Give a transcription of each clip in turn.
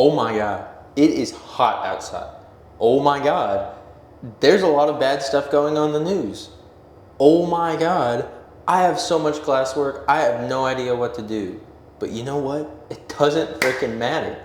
Oh my God, it is hot outside. Oh my God, there's a lot of bad stuff going on in the news. Oh my God, I have so much classwork, I have no idea what to do. But you know what? It doesn't freaking matter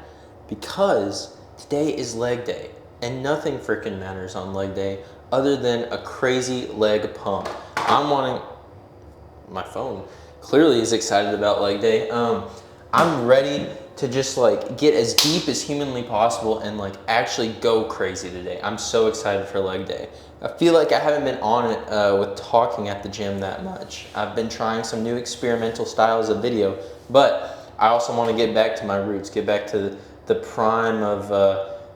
because today is leg day and nothing freaking matters on leg day other than a crazy leg pump. My phone clearly is excited about leg day. I'm ready to just like get as deep as humanly possible and like actually go crazy today. I'm so excited for leg day. I feel like I haven't been on it with talking at the gym that much. I've been trying some new experimental styles of video, but I also want to get back to my roots, get back to the prime of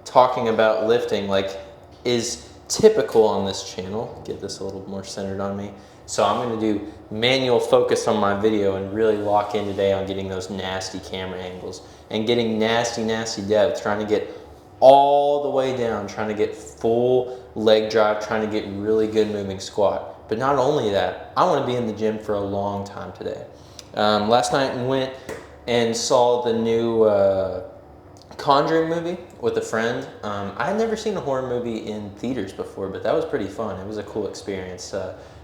talking about lifting like is typical on this channel. Get this a little more centered on me. So I'm going to do manual focus on my video and really lock in today on getting those nasty camera angles and getting nasty depth, trying to get all the way down, trying to get full leg drive, trying to get really good moving squat. But not only that, I want to be in the gym for a long time today. Last night I went and saw the new Conjuring movie with a friend. I had never seen a horror movie in theaters before, but that was pretty fun. It was a cool experience.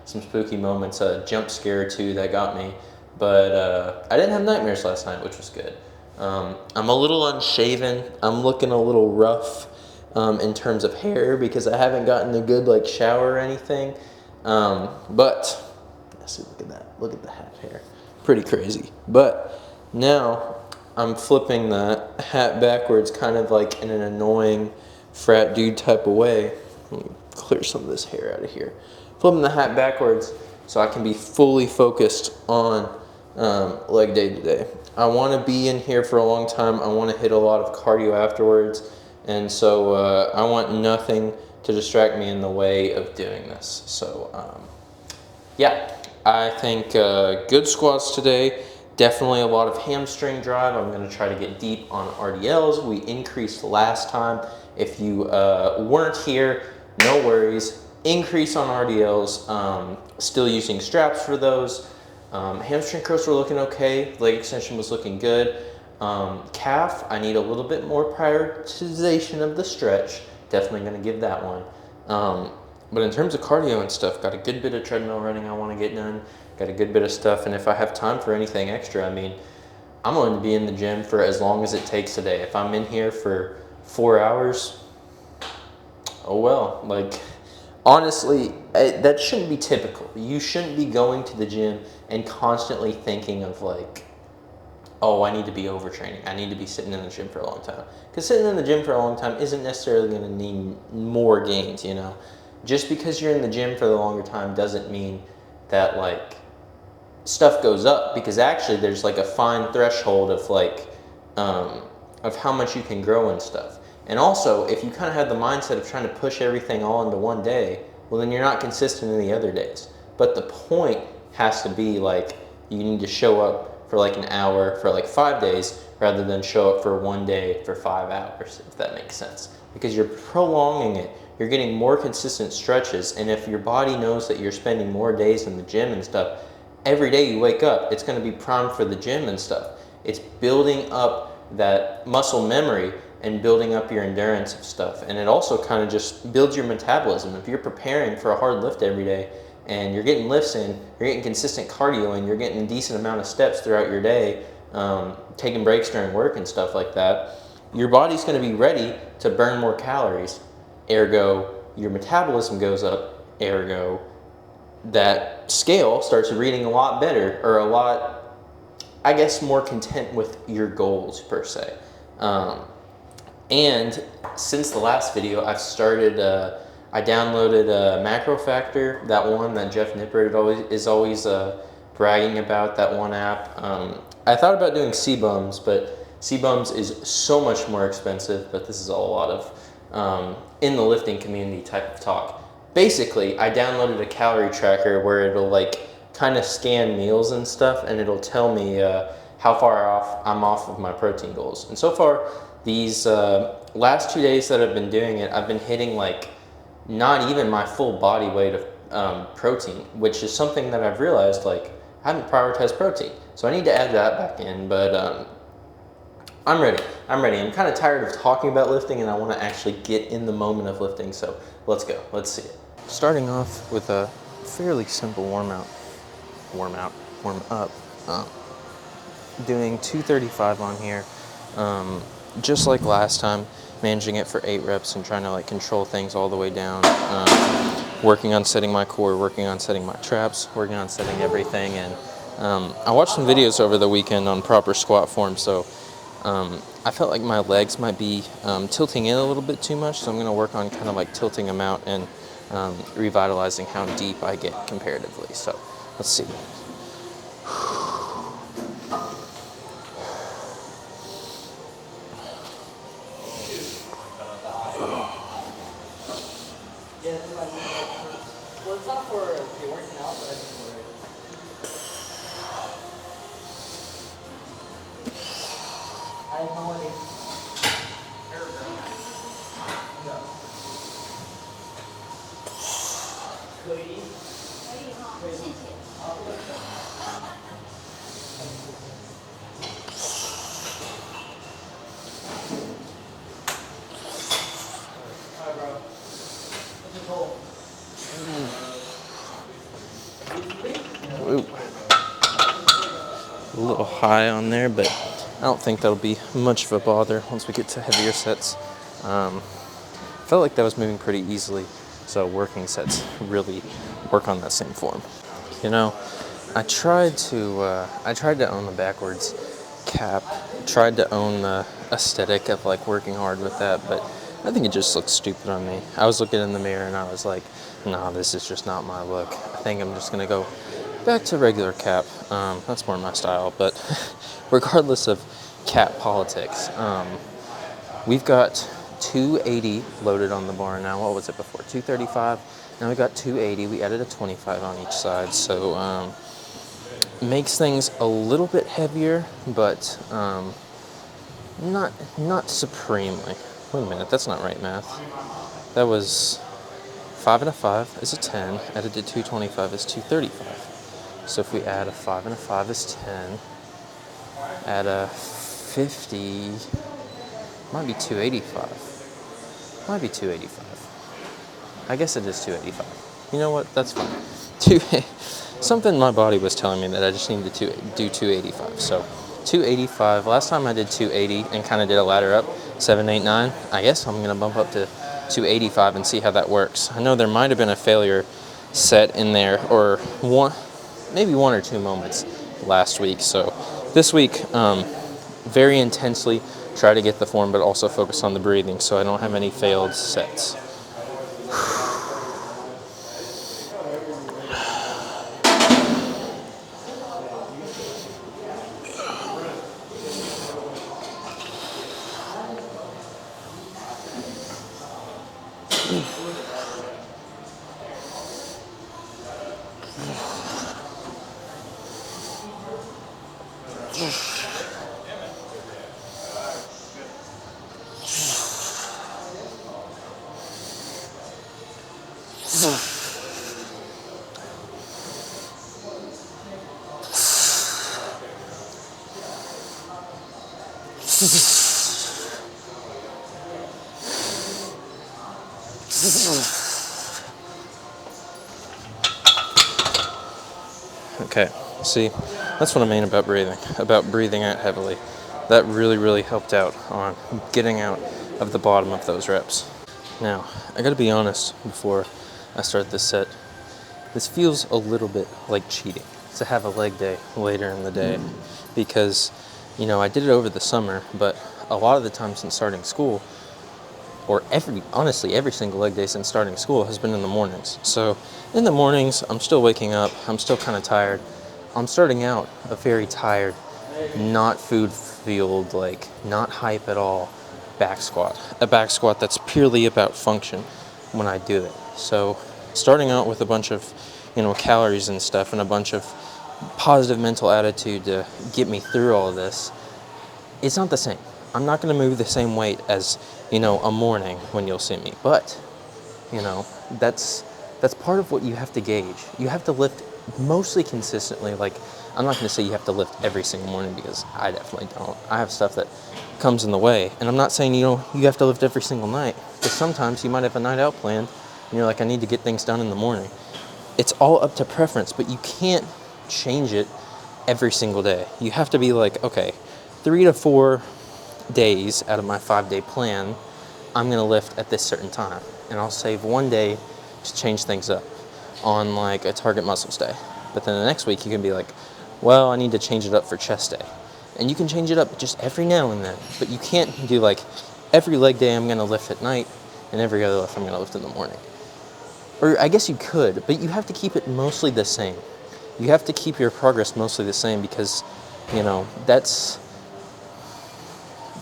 Some spooky moments, a jump scare or two that got me, but I didn't have nightmares last night, which was good. I'm a little unshaven. I'm looking a little rough in terms of hair because I haven't gotten a good like shower or anything. But let's see, look at that. Look at the hat hair. Pretty crazy. But now I'm flipping the hat backwards, kind of like in an annoying frat dude type of way. Let me clear some of this hair out of here. Flipping the hat backwards so I can be fully focused on leg day today. I want to be in here for a long time. I want to hit a lot of cardio afterwards, and so I want nothing to distract me in the way of doing this. So yeah, I think good squats today. Definitely a lot of hamstring drive. I'm going to try to get deep on RDLs. We increased last time. If you weren't here, no worries. Increase on RDLs. Still using straps for those. Hamstring curls were looking okay. Leg extension was looking good. Calf, I need a little bit more prioritization of the stretch. Definitely going to give that one. But in terms of cardio and stuff, got a good bit of treadmill running I want to get done. Got a good bit of stuff, and if I have time for anything extra, I mean, I'm going to be in the gym for as long as it takes today. If I'm in here for 4 hours, oh well. Like, honestly, that shouldn't be typical. You shouldn't be going to the gym and constantly thinking of like, oh, I need to be overtraining. I need to be sitting in the gym for a long time. Because sitting in the gym for a long time isn't necessarily going to need more gains, you know. Just because you're in the gym for the longer time doesn't mean that like stuff goes up, because actually there's like a fine threshold of like of how much you can grow and stuff. And also, if you kind of have the mindset of trying to push everything all into one day, well then you're not consistent in the other days. But the point has to be like you need to show up for like an hour for like 5 days rather than show up for one day for 5 hours, if that makes sense. Because you're prolonging it. You're getting more consistent stretches, and if your body knows that you're spending more days in the gym and stuff, every day you wake up, it's going to be primed for the gym and stuff. It's building up that muscle memory and building up your endurance of stuff. And it also kind of just builds your metabolism. If you're preparing for a hard lift every day and you're getting lifts in, you're getting consistent cardio and you're getting a decent amount of steps throughout your day, taking breaks during work and stuff like that, your body's going to be ready to burn more calories. Ergo, your metabolism goes up. Ergo, that scale starts reading a lot better, or a lot, I guess, more content with your goals per se. And since the last video, I've started, I downloaded Macro Factor, that one that Jeff Nippert is always bragging about, that one app. I thought about doing C-Bums, but C-Bums is so much more expensive, but this is all a lot of in the lifting community type of talk. Basically, I downloaded a calorie tracker where it'll like kind of scan meals and stuff, and it'll tell me how far off I'm off of my protein goals. And so far, these last 2 days that I've been doing it, I've been hitting like not even my full body weight of protein, which is something that I've realized like I haven't prioritized protein. So I need to add that back in, but I'm ready. I'm ready. I'm kind of tired of talking about lifting, and I want to actually get in the moment of lifting. So let's go. Let's see it. Starting off with a fairly simple warm up. Doing 235 on here, just like last time, managing it for 8 reps and trying to like control things all the way down. Working on setting my core, working on setting my traps, working on setting everything. And I watched some videos over the weekend on proper squat form, so I felt like my legs might be tilting in a little bit too much, so I'm going to work on kind of like tilting them out and revitalizing how deep I get comparatively. So let's see. Well, it's not for the working out, but I think for it. I have no idea. Ooh. A little high on there, but I don't think that'll be much of a bother once we get to heavier sets. Felt like that was moving pretty easily, so working sets really work on that same form. You know, I tried to own the backwards cap, tried to own the aesthetic of like working hard with that, but I think it just looks stupid on me. I was looking in the mirror and I was like, nah, this is just not my look. I think I'm just gonna go back to regular cap. That's more my style, but regardless of cap politics, we've got 280 loaded on the bar now. What was it before? 235. Now we got 280. We added a 25 on each side, so makes things a little bit heavier, but not supremely. Wait a minute, that's not right math. That was 5 and a 5 is a 10. Added to 225 is 235. So if we add a 5 and a 5 is 10. Add a 50, might be 285. Might be 285. I guess it is 285. You know what? That's fine. Something my body was telling me that I just needed to do 285. So 285. Last time I did 280 and kind of did a ladder up, 7, 8, 9. I guess I'm gonna bump up to 285 and see how that works. I know there might have been a failure set in there, or maybe one or two moments last week. So this week, very intensely try to get the form, but also focus on the breathing so I don't have any failed sets. Okay, see, that's what I mean about breathing out heavily. That really helped out on getting out of the bottom of those reps. Now, I gotta be honest before I start this set, this feels a little bit like cheating to have a leg day later in the day, because, you know, I did it over the summer, but a lot of the time since starting school, or honestly every single leg day since starting school has been in the mornings. So in the mornings, I'm still waking up, I'm still kind of tired. I'm starting out a very tired, not food-fueled, like not hype at all back squat. A back squat that's purely about function when I do it. So starting out with a bunch of, calories and stuff and a bunch of positive mental attitude to get me through all of this, it's not the same. I'm not going to move the same weight as, a morning when you'll see me. But, that's part of what you have to gauge. You have to lift mostly consistently, like I'm not going to say you have to lift every single morning because I definitely don't. I have stuff that comes in the way. And I'm not saying, you have to lift every single night, because sometimes you might have a night out planned and you're like, I need to get things done in the morning. It's all up to preference, but you can't change it every single day. You have to be like, okay, 3 to 4 days out of my 5-day plan, I'm going to lift at this certain time. And I'll save one day to change things up on like a target muscles day. But then the next week you can be like, well, I need to change it up for chest day. And you can change it up just every now and then. But you can't do like every leg day I'm going to lift at night and every other lift I'm going to lift in the morning. Or I guess you could, but you have to keep it mostly the same. You have to keep your progress mostly the same because,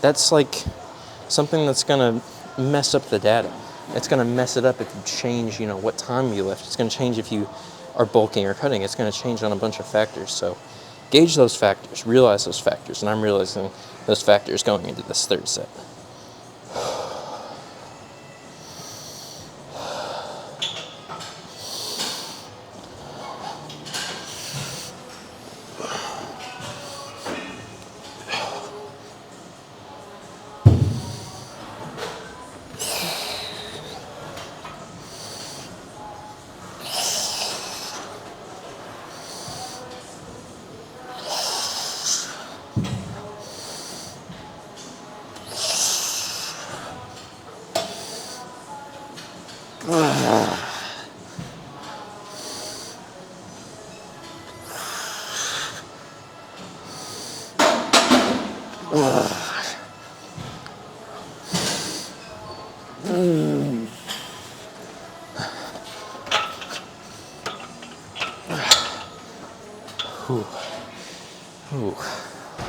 that's like something that's going to mess up the data. It's going to mess it up if you change, what time you lift. It's going to change if you are bulking or cutting. It's going to change on a bunch of factors. So gauge those factors, realize those factors, and I'm realizing those factors going into this third set. Ooh,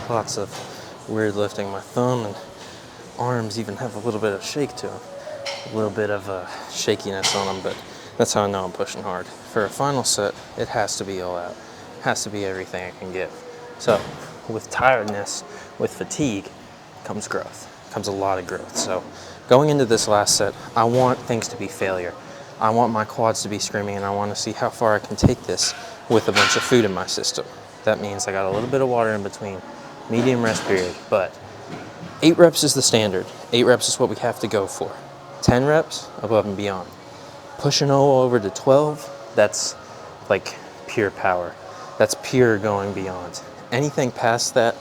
lots of weird lifting. My thumb and arms even have a little bit of shake to them. A little bit of shakiness on them, but that's how I know I'm pushing hard. For a final set, it has to be all out. It has to be everything I can give. So with tiredness, with fatigue, comes growth. Comes a lot of growth. So going into this last set, I want things to be failure. I want my quads to be screaming, and I want to see how far I can take this with a bunch of food in my system. That means I got a little bit of water in between, medium rest period, but 8 reps is the standard. 8 reps is what we have to go for. 10 reps, above and beyond. Pushing all over to 12, that's like pure power. That's pure going beyond. Anything past that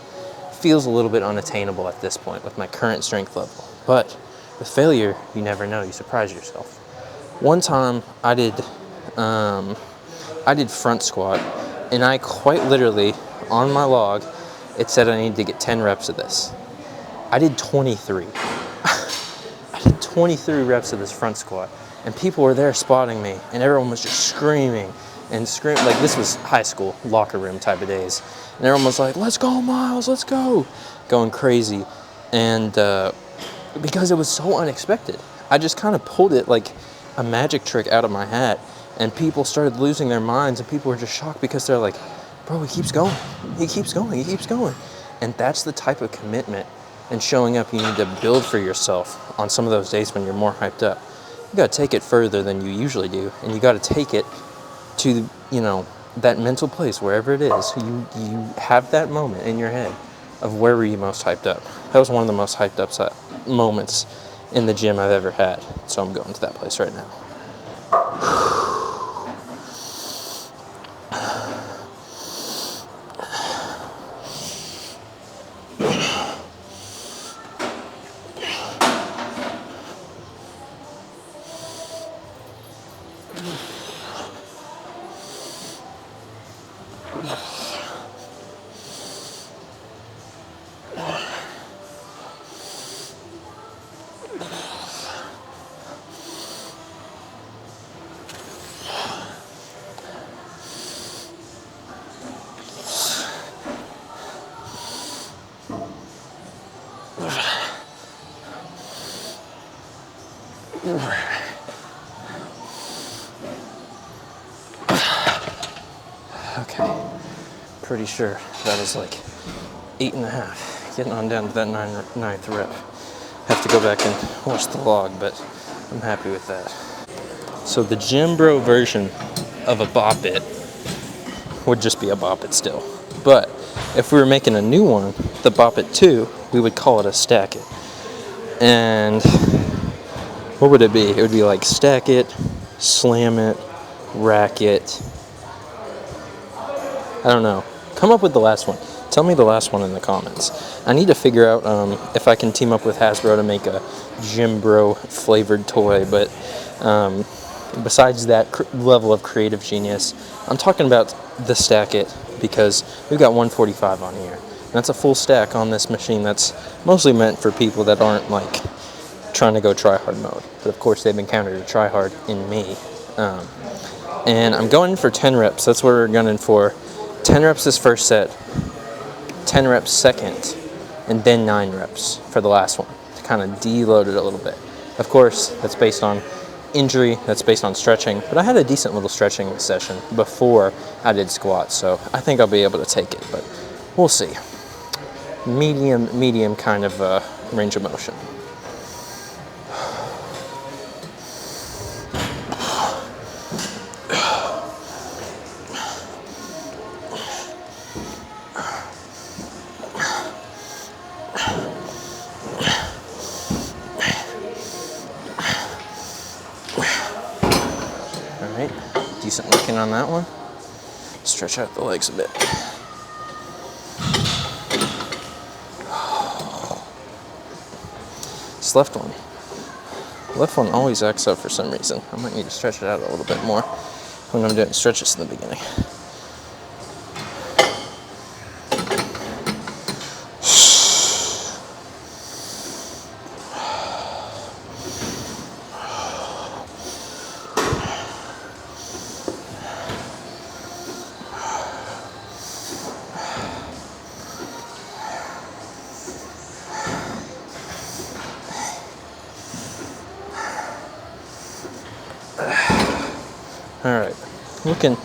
feels a little bit unattainable at this point with my current strength level. But with failure, you never know. You surprise yourself. One time I did front squat, and I quite literally, on my log, it said I needed to get 10 reps of this. I did 23. I did 23 reps of this front squat, and people were there spotting me, and everyone was just screaming and screaming. Like, this was high school, locker room type of days. And everyone was like, let's go, Miles, let's go. Going crazy. And because it was so unexpected, I just kind of pulled it like a magic trick out of my hat. And people started losing their minds, and people were just shocked because they're like, bro, he keeps going. He keeps going. He keeps going. And that's the type of commitment and showing up you need to build for yourself on some of those days when you're more hyped up. You got to take it further than you usually do, and you got to take it to, that mental place, wherever it is. You have that moment in your head of where were you most hyped up. That was one of the most hyped up moments in the gym I've ever had. So I'm going to that place right now. Okay, pretty sure that is like 8.5. Getting on down to that ninth rep. Have to go back and watch the log, but I'm happy with that. So the gym bro version of a bop it would just be a bop it still. But if we were making a new one, the bop it 2, we would call it a stack it. And what would it be? It would be like stack it, slam it, rack it. I don't know. Come up with the last one. Tell me the last one in the comments. I need to figure out if I can team up with Hasbro to make a Gym Bro flavored toy, but besides that level of creative genius, I'm talking about the stack it, because we've got 145 on here. And that's a full stack on this machine that's mostly meant for people that aren't like trying to go try hard mode. But of course they've encountered a try hard in me. And I'm going for 10 reps. That's what we're gunning for. 10 reps this first set, 10 reps second, and then 9 reps for the last one to kind of deload it a little bit. Of course, that's based on injury, that's based on stretching, but I had a decent little stretching session before I did squats, so I think I'll be able to take it, but we'll see. Medium kind of range of motion. Decent working on that one. Stretch out the legs a bit. This left one always acts up for some reason. I might need to stretch it out a little bit more when I'm doing stretches in the beginning. Alright, looking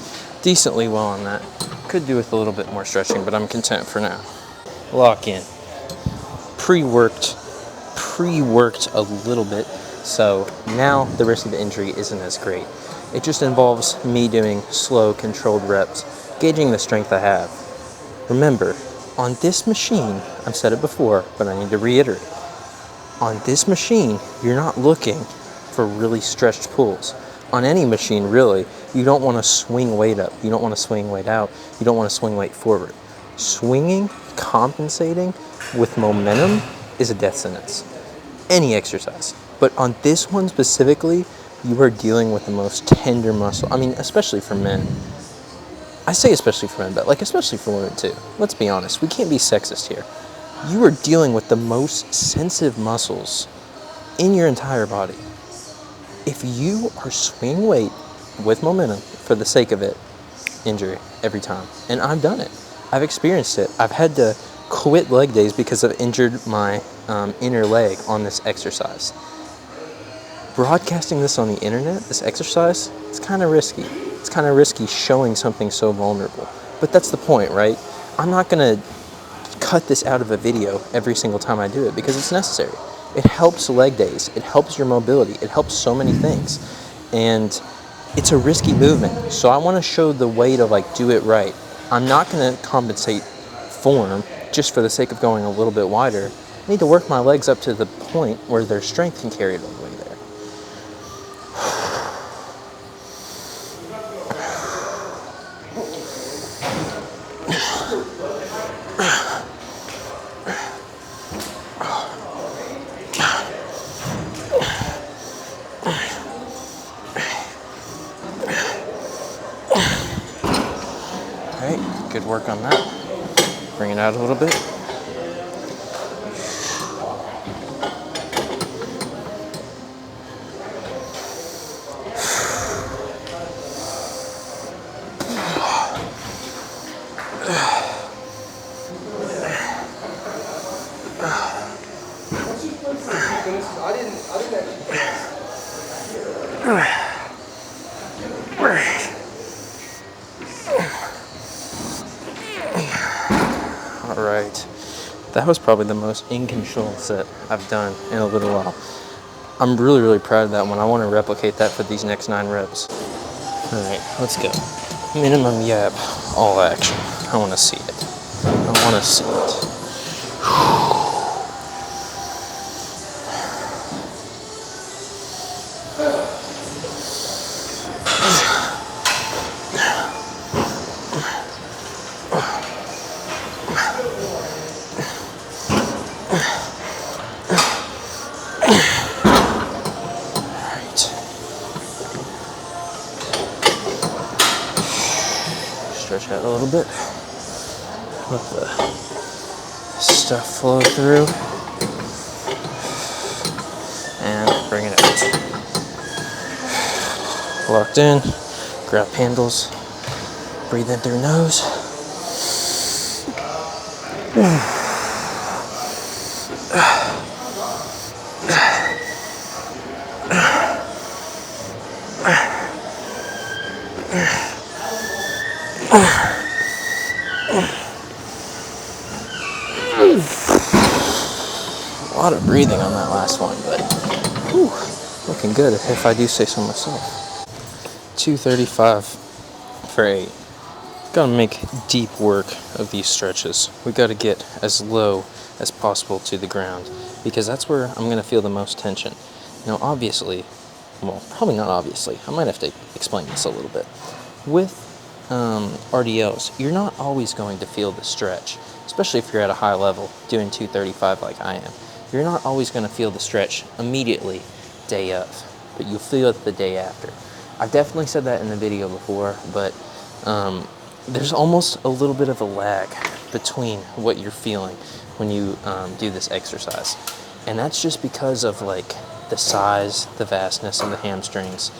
decently well on that. Could do with a little bit more stretching, but I'm content for now. Lock in. Pre-worked a little bit, so now the risk of injury isn't as great. It just involves me doing slow, controlled reps, gauging the strength I have. Remember, on this machine, I've said it before, but I need to reiterate. On this machine, you're not looking for really stretched pulls. On any machine, really, you don't want to swing weight up. You don't want to swing weight out. You don't want to swing weight forward. Swinging, compensating with momentum is a death sentence. Any exercise. But on this one specifically, you are dealing with the most tender muscle. I mean, especially for men. I say especially for men, but like especially for women too. Let's be honest. We can't be sexist here. You are dealing with the most sensitive muscles in your entire body. If you are swinging weight with momentum for the sake of it, injury every time. And I've done it. I've experienced it. I've had to quit leg days because I've injured my inner leg on this exercise. Broadcasting this on the internet, this exercise, it's kind of risky. It's kind of risky showing something so vulnerable. But that's the point, right? I'm not going to cut this out of a video every single time I do it because it's necessary. It helps leg days. It helps your mobility. It helps so many things. And it's a risky movement. So I want to show the way to like do it right. I'm not going to compensate form just for the sake of going a little bit wider. I need to work my legs up to the point where their strength can carry it all the way there. Alright, good work on that. Bring it out a little bit. Alright, that was probably the most in-control set I've done in a little while. I'm really proud of that one. I want to replicate that for these next 9 reps. Alright, let's go. Minimum yap, all action. I want to see it. want to see it. Stretch out a little bit. Let the stuff flow through. And bring it out. Locked in. Grab handles. Breathe in through nose. A lot of breathing on that last one, but whew, looking good if I do say so myself. 235 for 8. Gotta make deep work of these stretches. We gotta get as low as possible to the ground because that's where I'm gonna feel the most tension. Now, obviously, well, probably not obviously, I might have to explain this a little bit. With RDLs, you're not always going to feel the stretch, especially if you're at a high level doing 235 like I am. You're not always going to feel the stretch immediately day of, but you'll feel it the day after. I've definitely said that in the video before, but there's almost a little bit of a lag between what you're feeling when you do this exercise. And that's just because of like the size, the vastness of the hamstrings,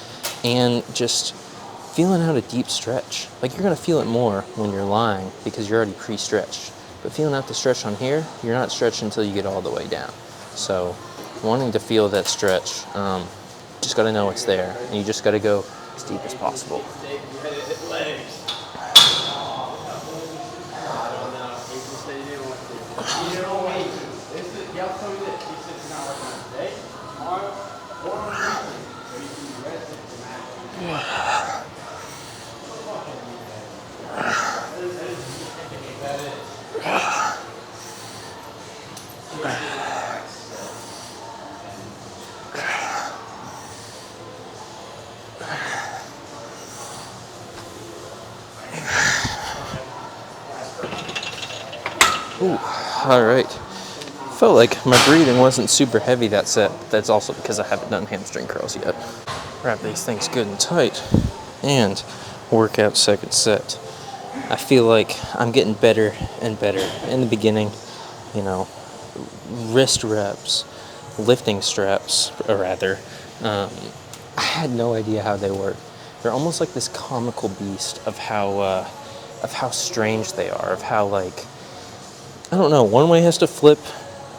and just feeling out a deep stretch. Like you're gonna feel it more when you're lying because you're already pre-stretched. But feeling out the stretch on here, you're not stretched until you get all the way down. So wanting to feel that stretch, just gotta know it's there. And you just gotta go as deep as possible. Ooh, all right. Felt like my breathing wasn't super heavy that set. That's also because I haven't done hamstring curls yet. Wrap these things good and tight and work out second set. I feel like I'm getting better and better. In the beginning, you know, wrist reps, lifting straps, or rather, I had no idea how they work. They're almost like this comical beast of how strange they are, of how like, I don't know, one way has to flip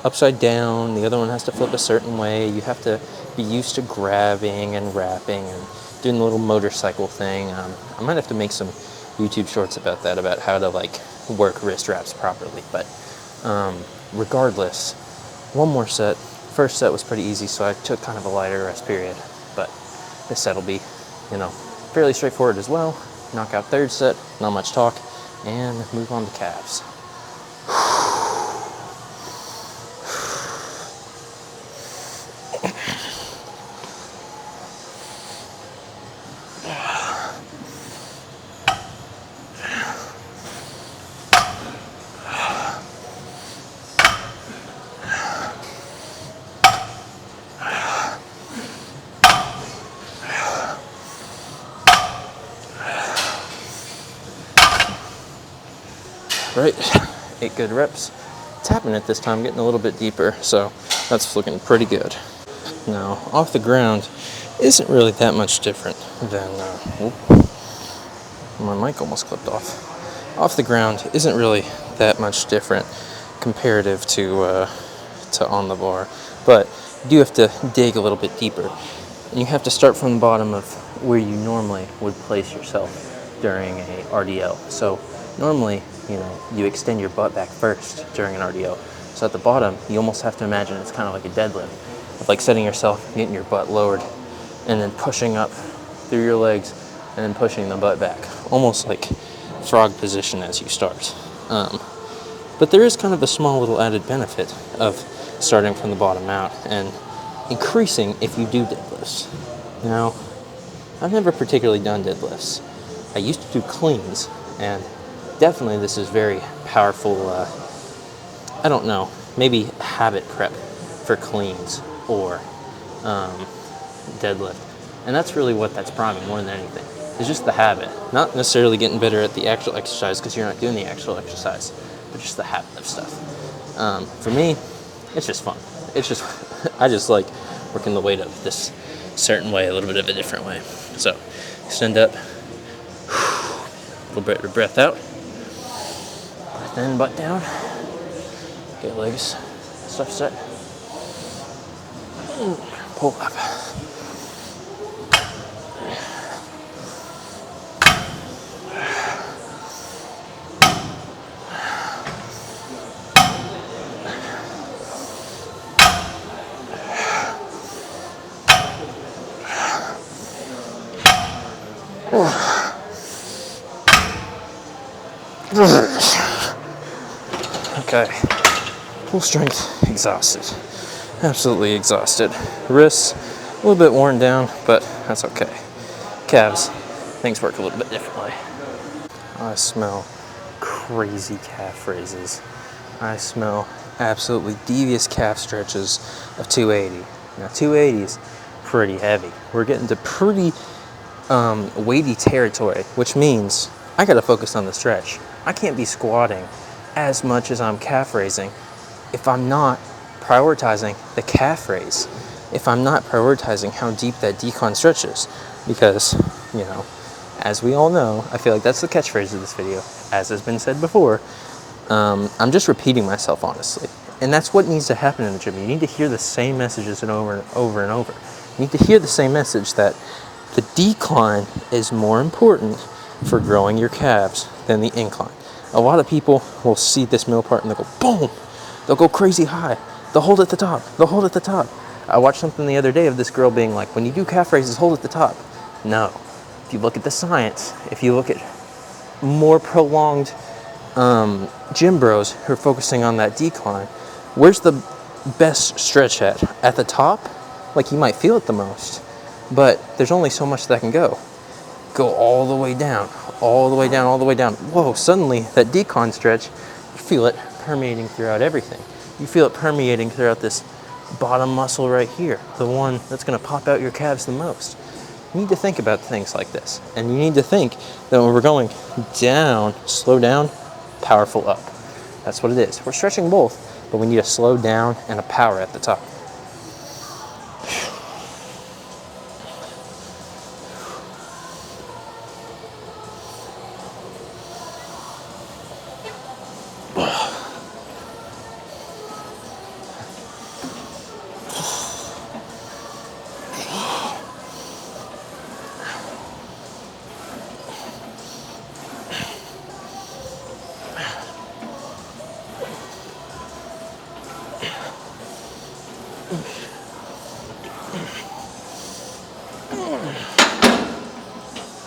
upside down, the other one has to flip a certain way. You have to be used to grabbing and wrapping and doing the little motorcycle thing. I might have to make some YouTube shorts about that, about how to like work wrist wraps properly. But regardless, one more set. First set was pretty easy, so I took kind of a lighter rest period. But this set will be, you know, fairly straightforward as well. Knock out third set, not much talk, and move on to calves. Right, 8 good reps. Tapping it this time, getting a little bit deeper, so that's looking pretty good. Now, off the ground isn't really that much different than, my mic almost clipped off. Off the ground isn't really that much different comparative to on the bar, but you do have to dig a little bit deeper. And you have to start from the bottom of where you normally would place yourself during a RDL. So normally, you know, you extend your butt back first during an RDL. So at the bottom, you almost have to imagine it's kind of like a deadlift. Of like setting yourself, getting your butt lowered, and then pushing up through your legs, and then pushing the butt back. Almost like frog position as you start. But there is kind of a small little added benefit of starting from the bottom out and increasing if you do deadlifts. Now, I've never particularly done deadlifts. I used to do cleans, and definitely this is very powerful, I don't know, maybe habit prep for cleans or deadlift. And that's really what that's priming more than anything. It's just the habit. Not necessarily getting better at the actual exercise because you're not doing the actual exercise, but just the habit of stuff. For me, it's just fun. It's just, I just like working the weight up this certain way, a little bit of a different way. So, extend up, a little bit of breath out, breath in, butt down, get legs, stuff set, pull up. Okay, full strength, exhausted, absolutely exhausted. Wrists, a little bit worn down, but that's okay. Calves, things work a little bit differently. I smell crazy calf raises. I smell absolutely devious calf stretches of 280. Now 280 is pretty heavy. We're getting to pretty weighty territory, which means I gotta focus on the stretch. I can't be squatting as much as I'm calf raising if I'm not prioritizing the calf raise, if I'm not prioritizing how deep that decon stretches. Because, you know, as we all know, I feel like that's the catchphrase of this video, as has been said before, I'm just repeating myself, honestly. And that's what needs to happen in the gym. You need to hear the same messages over and over and over. You need to hear the same message that the decline is more important for growing your calves than the incline. A lot of people will see this middle part and they'll go, boom! They'll go crazy high. They'll hold at the top. They'll hold at the top. I watched something the other day of this girl being like, when you do calf raises, hold at the top. No. If you look at the science, if you look at more prolonged gym bros who are focusing on that decline, where's the best stretch at? At the top? Like, you might feel it the most, but there's only so much that can go. Go all the way down, all the way down, all the way down. Whoa, suddenly that decon stretch, you feel it permeating throughout everything. You feel it permeating throughout this bottom muscle right here, the one that's gonna pop out your calves the most. You need to think about things like this. And you need to think that when we're going down, slow down, powerful up. That's what it is. We're stretching both, but we need a slow down and a power at the top.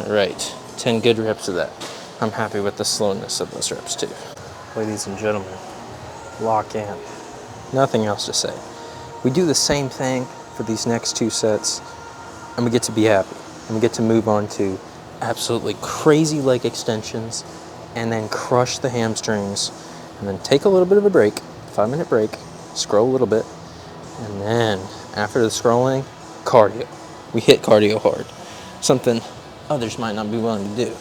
All right, 10 good reps of that. I'm happy with the slowness of those reps too. Ladies and gentlemen, lock in. Nothing else to say. We do the same thing for these next 2 sets, and we get to be happy. And we get to move on to absolutely crazy leg extensions, and then crush the hamstrings, and then take a little bit of a break, 5-minute break, scroll a little bit, and then after the scrolling, cardio. We hit cardio hard. Something others might not be willing to do.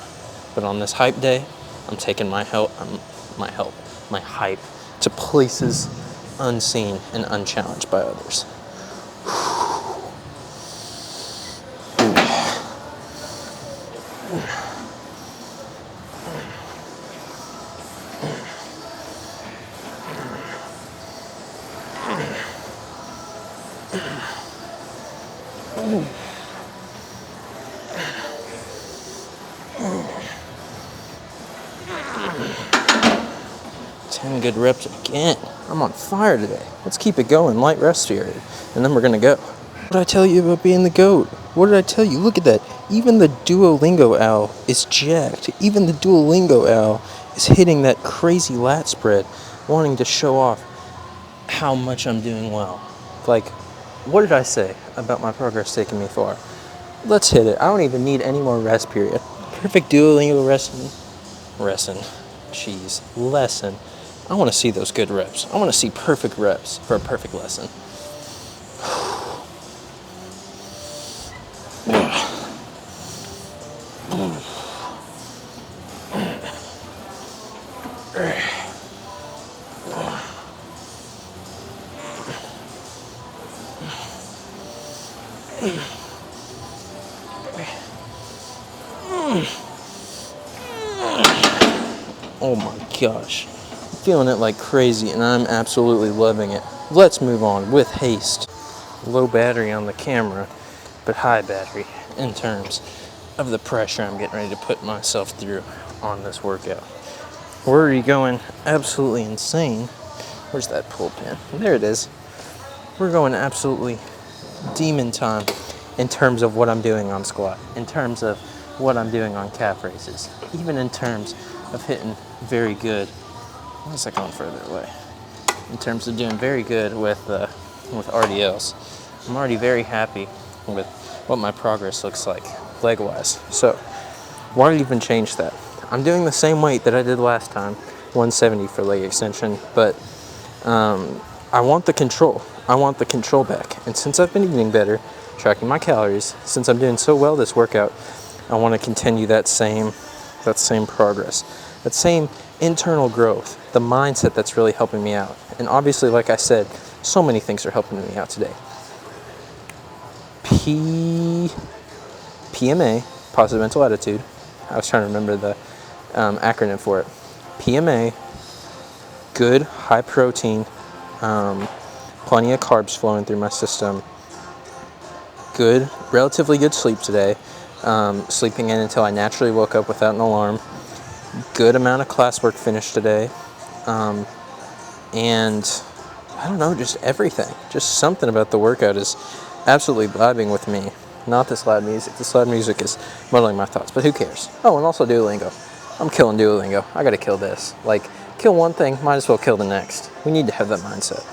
But on this hype day, I'm taking my hype to places unseen and unchallenged by others. 10 good reps again. I'm on fire today. Let's keep it going, light rest period, and then we're gonna go. What did I tell you about being the GOAT? What did I tell you? Look at that. Even the Duolingo owl is jacked. Even the Duolingo owl is hitting that crazy lat spread wanting to show off how much I'm doing well. Like, what did I say about my progress taking me far? Let's hit it. I don't even need any more rest period. Perfect Duolingo lesson. I want to see those good reps. I want to see perfect reps for a perfect lesson. Oh my gosh. I'm feeling it like crazy and I'm absolutely loving it. Let's move on with haste. Low battery on the camera, but high battery in terms of the pressure I'm getting ready to put myself through on this workout. We're already going absolutely insane. Where's that pull pin? There it is. We're going absolutely demon time in terms of what I'm doing on squat, in terms of what I'm doing on calf raises, even in terms of hitting very good. Why is that going further away? In terms of doing very good with RDLs. I'm already very happy with what my progress looks like leg-wise. So why even change that? I'm doing the same weight that I did last time, 170 for leg extension, but I want the control. I want the control back. And since I've been eating better, tracking my calories, since I'm doing so well this workout, I want to continue that same progress, that same internal growth, the mindset that's really helping me out. And obviously, like I said, so many things are helping me out today. PMA, positive mental attitude. I was trying to remember the acronym for it. PMA, good high protein, plenty of carbs flowing through my system, relatively good sleep today, sleeping in until I naturally woke up without an alarm, good amount of classwork finished today, and I don't know, just everything. Just something about the workout is absolutely vibing with me. Not this loud music. This loud music is muddling my thoughts, but who cares? Oh, and also Duolingo. I'm killing Duolingo. I gotta kill this. Like, kill one thing, might as well kill the next. We need to have that mindset.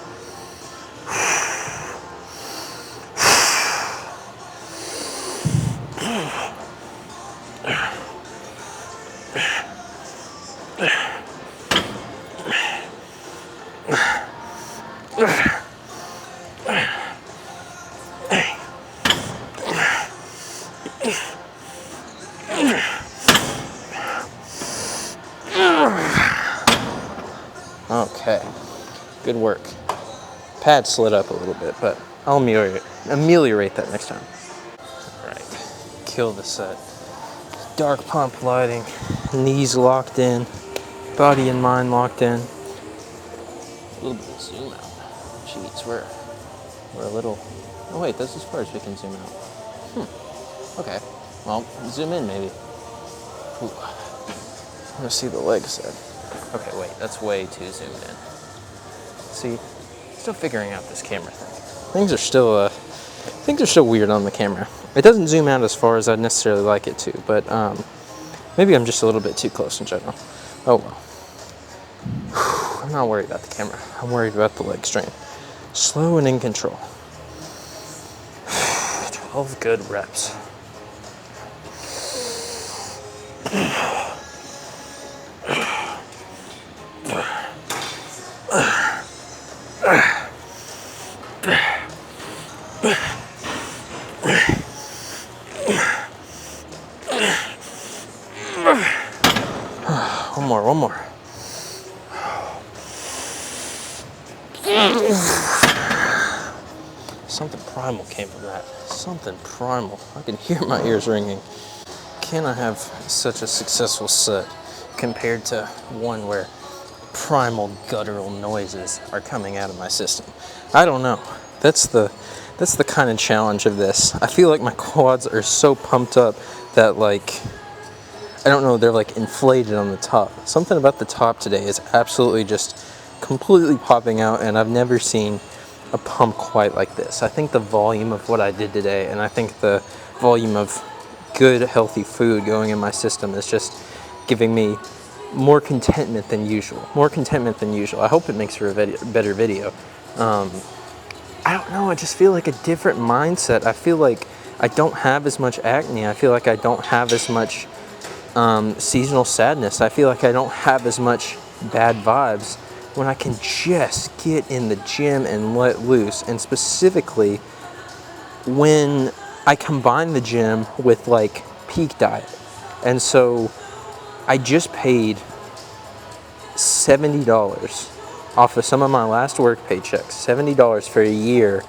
Okay, good work. Pad slid up a little bit, but I'll ameliorate that next time. All right, kill the set. Dark pump lighting, knees locked in, body and mind locked in. A little bit of zoom out. Jeez, we're a little. Oh wait, that's as far as we can zoom out. Okay, well, zoom in maybe. Ooh. I want to see the legs there. Okay, wait, that's way too zoomed in. See, still figuring out this camera thing. Things are still weird on the camera. It doesn't zoom out as far as I'd necessarily like it to, but maybe I'm just a little bit too close in general. Oh well. I'm not worried about the camera. I'm worried about the leg strain. Slow and in control. 12 good reps. One more. Something primal came from that. Something primal. I can hear my ears ringing. Can I have such a successful set compared to one where primal guttural noises are coming out of my system? I don't know. That's the kind of challenge of this. I feel like my quads are so pumped up that, like, I don't know, they're like inflated on the top. Something about the top today is absolutely just completely popping out, and I've never seen a pump quite like this. I think the volume of what I did today, and I think the volume of good, healthy food going in my system is just giving me more contentment than usual. More contentment than usual. I hope it makes for a better video. I don't know, I just feel like a different mindset. I feel like I don't have as much acne. I feel like I don't have as much seasonal sadness. I feel like I don't have as much bad vibes when I can just get in the gym and let loose. And specifically when I combine the gym with like peak diet. And so I just paid $70 off of some of my last work paychecks, $70 for a year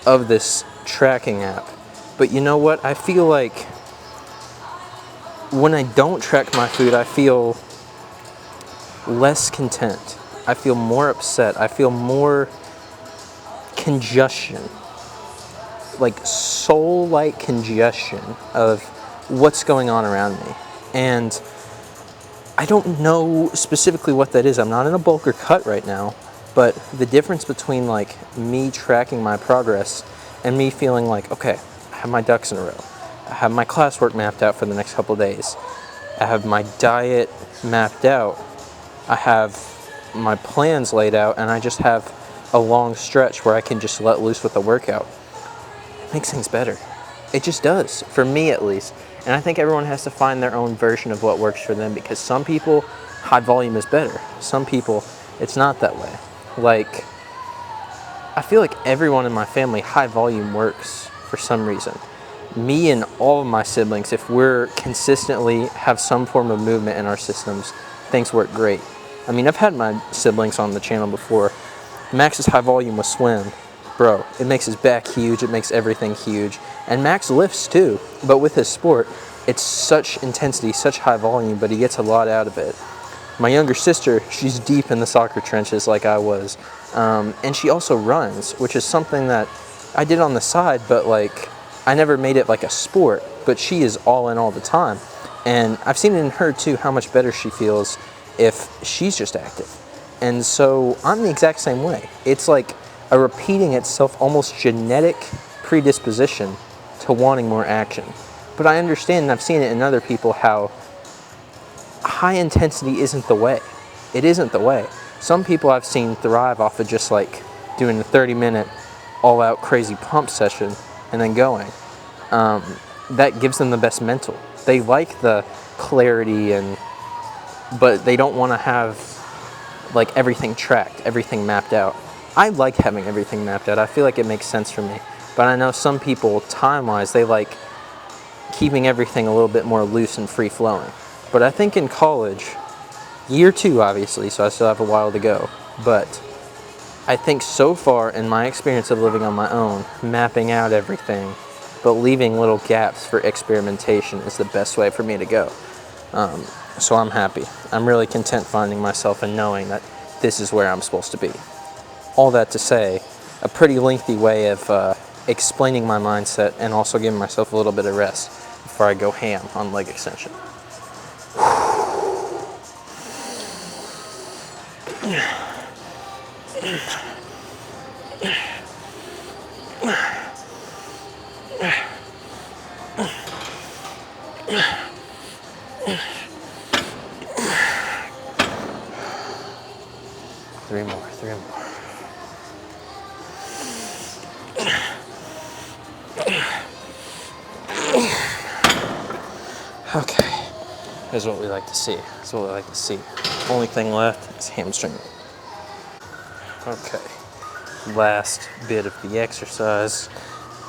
of this tracking app. But you know what? I feel like when I don't track my food, I feel less content. I feel more upset. I feel more congestion, like soul-like congestion of what's going on around me. And I don't know specifically what that is. I'm not in a bulk or cut right now, but the difference between like me tracking my progress and me feeling like, okay, I have my ducks in a row. I have my classwork mapped out for the next couple of days. I have my diet mapped out. I have my plans laid out, and I just have a long stretch where I can just let loose with a workout. It makes things better. It just does, for me at least. And I think everyone has to find their own version of what works for them, because some people, high volume is better. Some people, it's not that way. Like, I feel like everyone in my family, high volume works for some reason. Me and all of my siblings, if we're consistently have some form of movement in our systems, things work great. I mean, I've had my siblings on the channel before. Max's high volume was swim. Bro, it makes his back huge, it makes everything huge. And Max lifts too, but with his sport, it's such intensity, such high volume, but he gets a lot out of it. My younger sister, she's deep in the soccer trenches like I was. And she also runs, which is something that I did on the side, but like, I never made it like a sport, but she is all in all the time. And I've seen it in her too, how much better she feels if she's just active. And so I'm the exact same way. It's like a repeating itself, almost genetic predisposition to wanting more action. But I understand, and I've seen it in other people, how high intensity isn't the way. It isn't the way. Some people I've seen thrive off of just like doing a 30-minute all-out crazy pump session and then going. That gives them the best mental. They like the clarity, but they don't want to have like everything tracked, everything mapped out. I like having everything mapped out. I feel like it makes sense for me. But I know some people, time-wise, they like keeping everything a little bit more loose and free-flowing. But I think in college, year 2 obviously, so I still have a while to go, but I think so far in my experience of living on my own, mapping out everything, but leaving little gaps for experimentation is the best way for me to go. So I'm happy. I'm really content finding myself and knowing that this is where I'm supposed to be. All that to say, a pretty lengthy way of explaining my mindset and also giving myself a little bit of rest before I go ham on leg extension. Three more. Okay, here's what we like to see. Only thing left is hamstring. Okay, last bit of the exercise,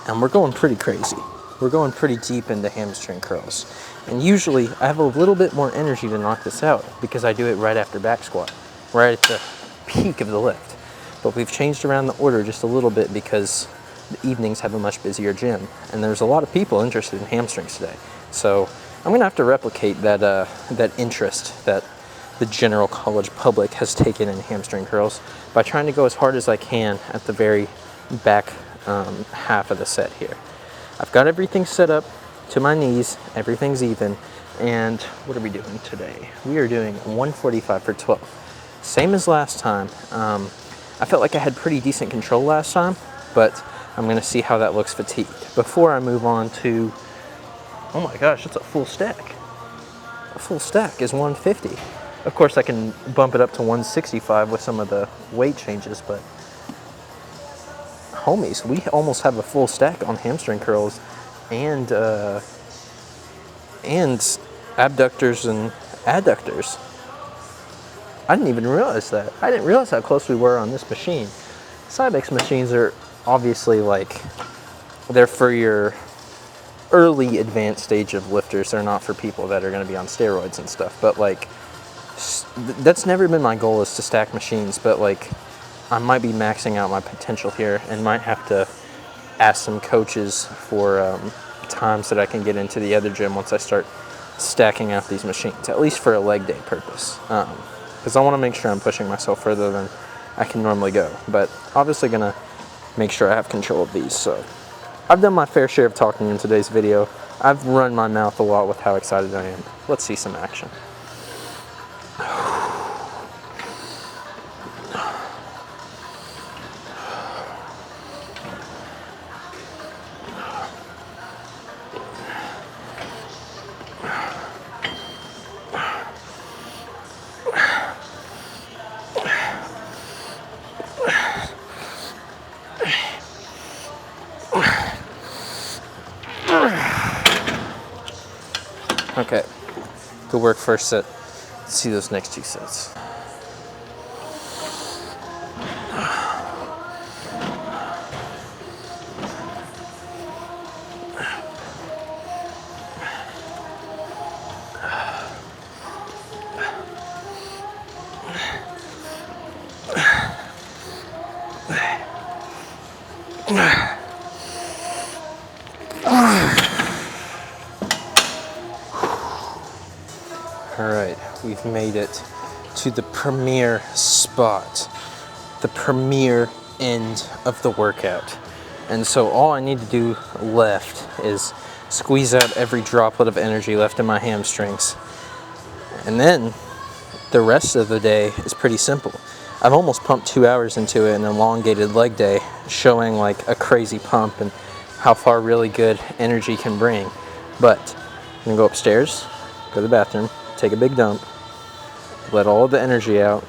and we're going pretty crazy. We're going pretty deep into hamstring curls. And usually I have a little bit more energy to knock this out because I do it right after back squat, right at the peak of the lift. But we've changed around the order just a little bit because the evenings have a much busier gym, and there's a lot of people interested in hamstrings today. So I'm gonna have to replicate that interest that the general college public has taken in hamstring curls by trying to go as hard as I can at the very back half of the set here. I've got everything set up to my knees, everything's even, and what are we doing today? We are doing 145 for 12. Same as last time. I felt like I had pretty decent control last time, but I'm gonna see how that looks fatigued before I move on to, oh my gosh, that's a full stack. A full stack is 150. Of course, I can bump it up to 165 with some of the weight changes, but homies, we almost have a full stack on hamstring curls and abductors and adductors. I didn't even realize that. I didn't realize how close we were on this machine. Cybex machines are obviously like, they're for your early advanced stage of lifters. They're not for people that are going to be on steroids and stuff. But like, that's never been my goal, is to stack machines. But like, I might be maxing out my potential here and might have to ask some coaches for times that I can get into the other gym once I start stacking out these machines, at least for a leg day purpose. Because I want to make sure I'm pushing myself further than I can normally go. But obviously going to make sure I have control of these. So I've done my fair share of talking in today's video. I've run my mouth a lot with how excited I am. Let's see some action. Okay, good work first set. Let's see those next two sets. All right, we've made it to the premier spot, the premier end of the workout. And so all I need to do left is squeeze out every droplet of energy left in my hamstrings. And then the rest of the day is pretty simple. I've almost pumped 2 hours into it, an elongated leg day, showing like a crazy pump and how far really good energy can bring. But I'm gonna go upstairs, go to the bathroom, take a big dump, let all of the energy out,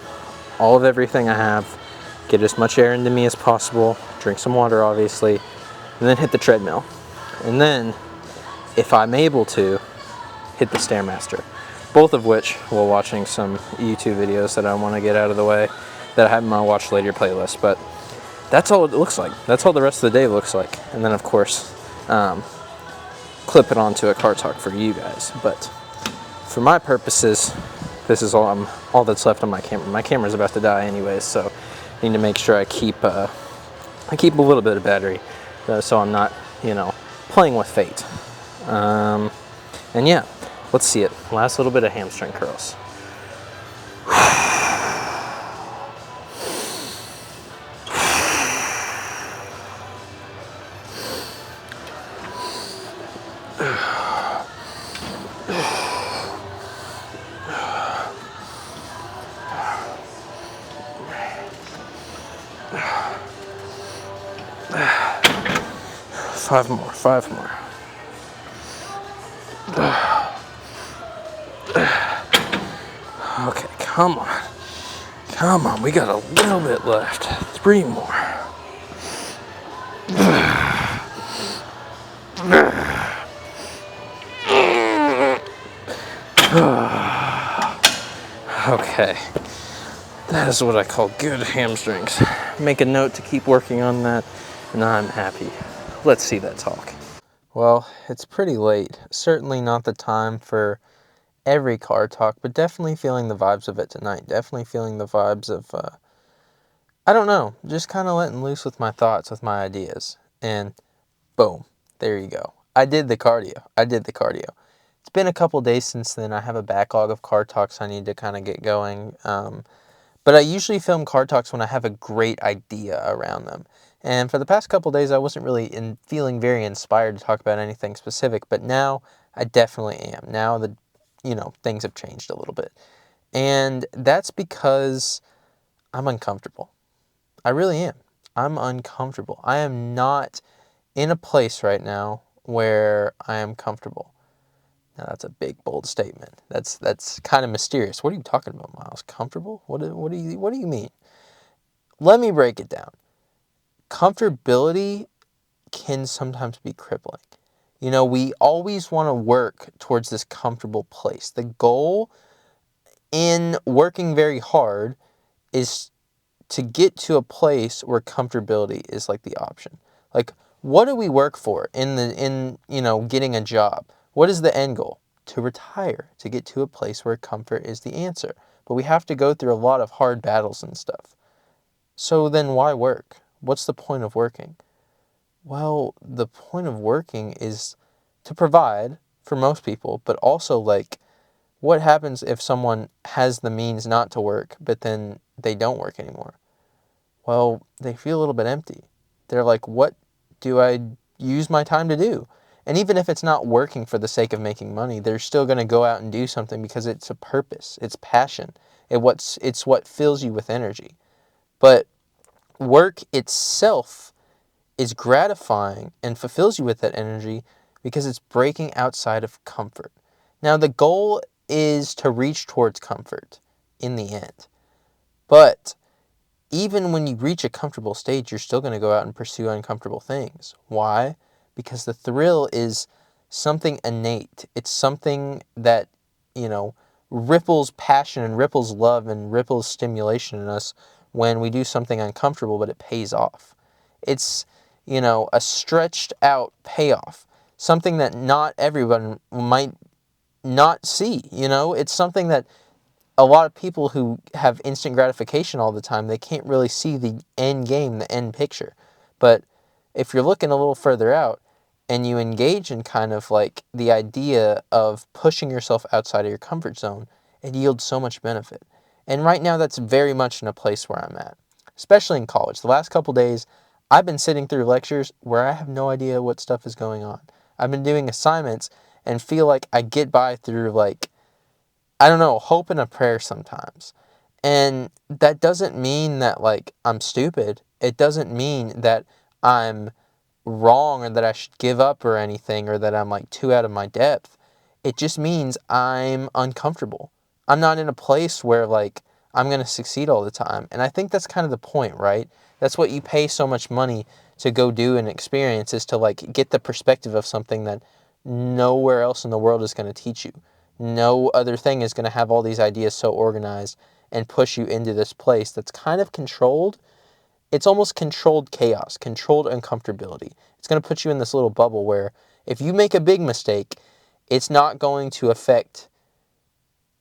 all of everything I have, get as much air into me as possible, drink some water obviously, and then hit the treadmill. And then, if I'm able to, hit the Stairmaster. Both of which, while watching some YouTube videos that I want to get out of the way, that I have in my watch later playlist. But that's all it looks like. That's all the rest of the day looks like. And then of course, clip it onto a car talk for you guys. But for my purposes, this is all that's left on my camera. My camera's about to die anyways, so I need to make sure I keep a little bit of battery, so I'm not, playing with fate. And yeah, let's see it. Last little bit of hamstring curls. Five more. Okay, come on, we got a little bit left. 3 more. Okay, that is what I call good hamstrings. Make a note to keep working on that, and I'm happy. Let's see that talk. Well, it's pretty late. Certainly not the time for every car talk, but definitely feeling the vibes of it tonight. Definitely feeling the vibes of, I don't know, just kind of letting loose with my thoughts, with my ideas. And boom, there you go. I did the cardio. It's been a couple days since then. I have a backlog of car talks I need to kind of get going. But I usually film car talks when I have a great idea around them. And for the past couple days, I wasn't really feeling very inspired to talk about anything specific. But now I definitely am. Now things have changed a little bit. And that's because I'm uncomfortable. I really am. I'm uncomfortable. I am not in a place right now where I am comfortable. Now that's a big, bold statement. That's kind of mysterious. What are you talking about, Miles? Comfortable? What do you mean? Let me break it down. Comfortability can sometimes be crippling. You know, we always want to work towards this comfortable place. The goal in working very hard is to get to a place where comfortability is like the option. Like, what do we work for in getting a job? What is the end goal? To retire, to get to a place where comfort is the answer. But we have to go through a lot of hard battles and stuff. So then why work? What's the point of working? Well, the point of working is to provide for most people, but also like, what happens if someone has the means not to work, but then they don't work anymore? Well, they feel a little bit empty. They're like, what do I use my time to do? And even if it's not working for the sake of making money, they're still going to go out and do something because it's a purpose, it's passion, it's what fills you with energy. But work itself is gratifying and fulfills you with that energy because it's breaking outside of comfort. Now, the goal is to reach towards comfort in the end. But even when you reach a comfortable stage, you're still going to go out and pursue uncomfortable things. Why? Because the thrill is something innate. It's something that, ripples passion and ripples love and ripples stimulation in us when we do something uncomfortable, but it pays off. It's, a stretched out payoff, something that not everyone might not see. It's something that a lot of people who have instant gratification all the time, they can't really see the end game, the end picture. But if you're looking a little further out and you engage in kind of like the idea of pushing yourself outside of your comfort zone, it yields so much benefit. And right now that's very much in a place where I'm at, especially in college. The last couple days, I've been sitting through lectures where I have no idea what stuff is going on. I've been doing assignments and feel like I get by through like, I don't know, hope and a prayer sometimes. And that doesn't mean that like I'm stupid. It doesn't mean that I'm wrong or that I should give up or anything or that I'm like too out of my depth. It just means I'm uncomfortable. I'm not in a place where like I'm going to succeed all the time. And I think that's kind of the point, right? That's what you pay so much money to go do and experience, is to like get the perspective of something that nowhere else in the world is going to teach you. No other thing is going to have all these ideas so organized and push you into this place that's kind of controlled. It's almost controlled chaos, controlled uncomfortability. It's going to put you in this little bubble where if you make a big mistake, it's not going to affect,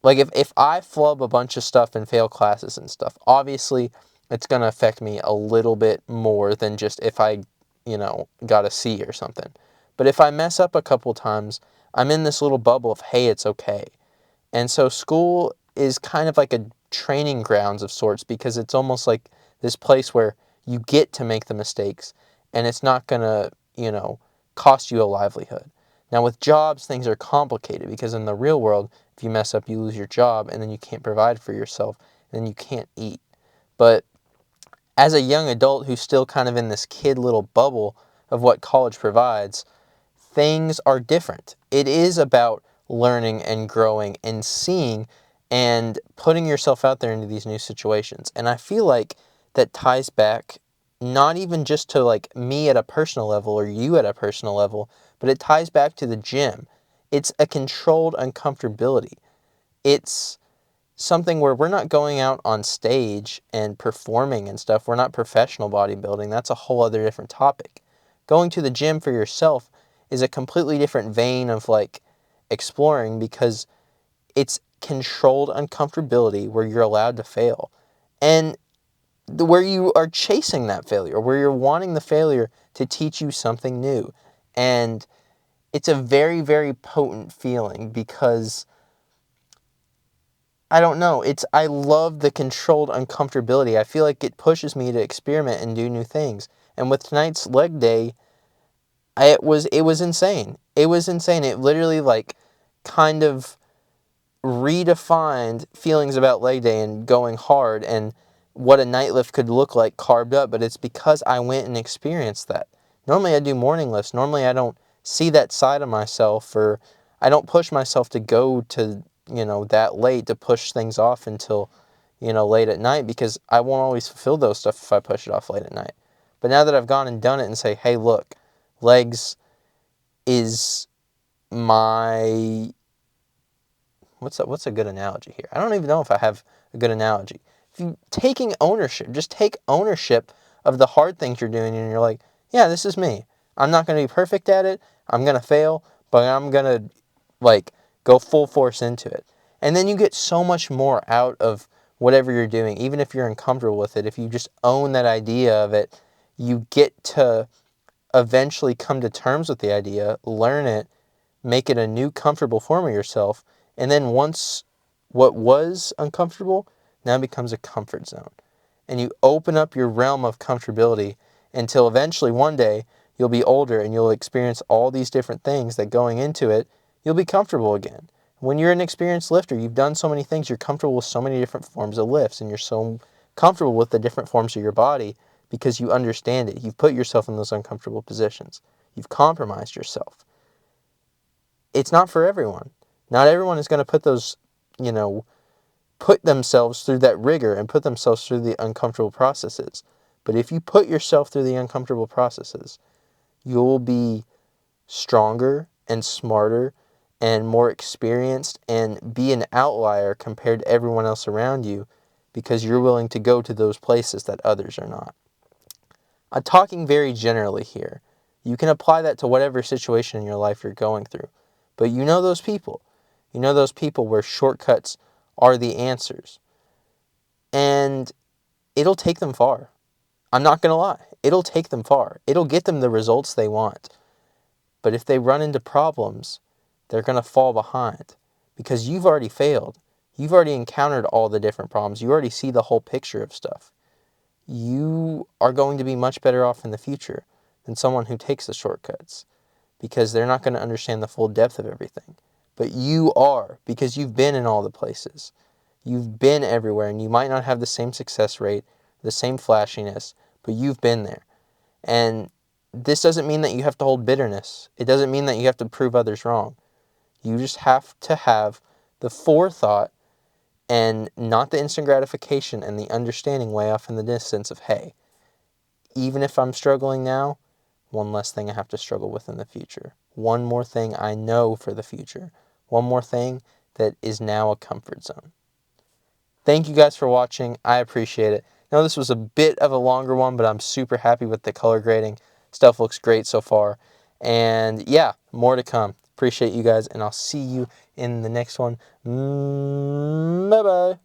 like if I flub a bunch of stuff and fail classes and stuff, obviously it's going to affect me a little bit more than just if I, got a C or something. But if I mess up a couple times, I'm in this little bubble of, hey, it's okay. And so school is kind of like a training grounds of sorts, because it's almost like this place where you get to make the mistakes and it's not going to, cost you a livelihood. Now with jobs, things are complicated because in the real world, if you mess up, you lose your job and then you can't provide for yourself and then you can't eat. But as a young adult who's still kind of in this kid little bubble of what college provides, things are different. It is about learning and growing and seeing and putting yourself out there into these new situations. And I feel like that ties back not even just to like me at a personal level or you at a personal level, but it ties back to the gym. It's a controlled uncomfortability. It's something where we're not going out on stage and performing and stuff. We're not professional bodybuilding. That's a whole other different topic. Going to the gym for yourself is a completely different vein of like exploring, because it's controlled uncomfortability where you're allowed to fail. And where you are chasing that failure, where you're wanting the failure to teach you something new. And it's a very, very potent feeling because I don't know. I love the controlled uncomfortability. I feel like it pushes me to experiment and do new things. And with tonight's leg day, it was insane. It was insane. It literally like kind of redefined feelings about leg day and going hard and what a night lift could look like carved up. But it's because I went and experienced that. Normally I do morning lifts. Normally I don't see that side of myself, or I don't push myself to go to, that late, to push things off until, late at night, because I won't always fulfill those stuff if I push it off late at night. But now that I've gone and done it and say, hey, look, legs is my, what's a good analogy here? I don't even know if I have a good analogy. If you taking ownership, just take ownership of the hard things you're doing, and you're like, yeah, this is me. I'm not going to be perfect at it. I'm going to fail, but I'm going to go full force into it. And then you get so much more out of whatever you're doing, even if you're uncomfortable with it. If you just own that idea of it, you get to eventually come to terms with the idea, learn it, make it a new comfortable form of yourself, and then once what was uncomfortable now becomes a comfort zone. And you open up your realm of comfortability until eventually one day you'll be older and you'll experience all these different things that going into it, you'll be comfortable again. When you're an experienced lifter, you've done so many things, you're comfortable with so many different forms of lifts, and you're so comfortable with the different forms of your body because you understand it. You've put yourself in those uncomfortable positions. You've compromised yourself. It's not for everyone. Not everyone is going to put themselves through that rigor and put themselves through the uncomfortable processes. But if you put yourself through the uncomfortable processes, you'll be stronger and smarter and more experienced and be an outlier compared to everyone else around you because you're willing to go to those places that others are not. I'm talking very generally here. You can apply that to whatever situation in your life you're going through. But you know those people. You know those people where shortcuts are the answers. And it'll take them far. I'm not going to lie. It'll take them far. It'll get them the results they want. But if they run into problems, they're going to fall behind because you've already failed. You've already encountered all the different problems. You already see the whole picture of stuff. You are going to be much better off in the future than someone who takes the shortcuts because they're not going to understand the full depth of everything. But you are, because you've been in all the places. You've been everywhere, and you might not have the same success rate, the same flashiness, but you've been there. And this doesn't mean that you have to hold bitterness. It doesn't mean that you have to prove others wrong. You just have to have the forethought and not the instant gratification and the understanding way off in the distance of, hey, even if I'm struggling now, one less thing I have to struggle with in the future. One more thing I know for the future. One more thing that is now a comfort zone. Thank you guys for watching. I appreciate it. I know this was a bit of a longer one, but I'm super happy with the color grading. Stuff looks great so far. And yeah, more to come. Appreciate you guys, and I'll see you in the next one. Bye-bye.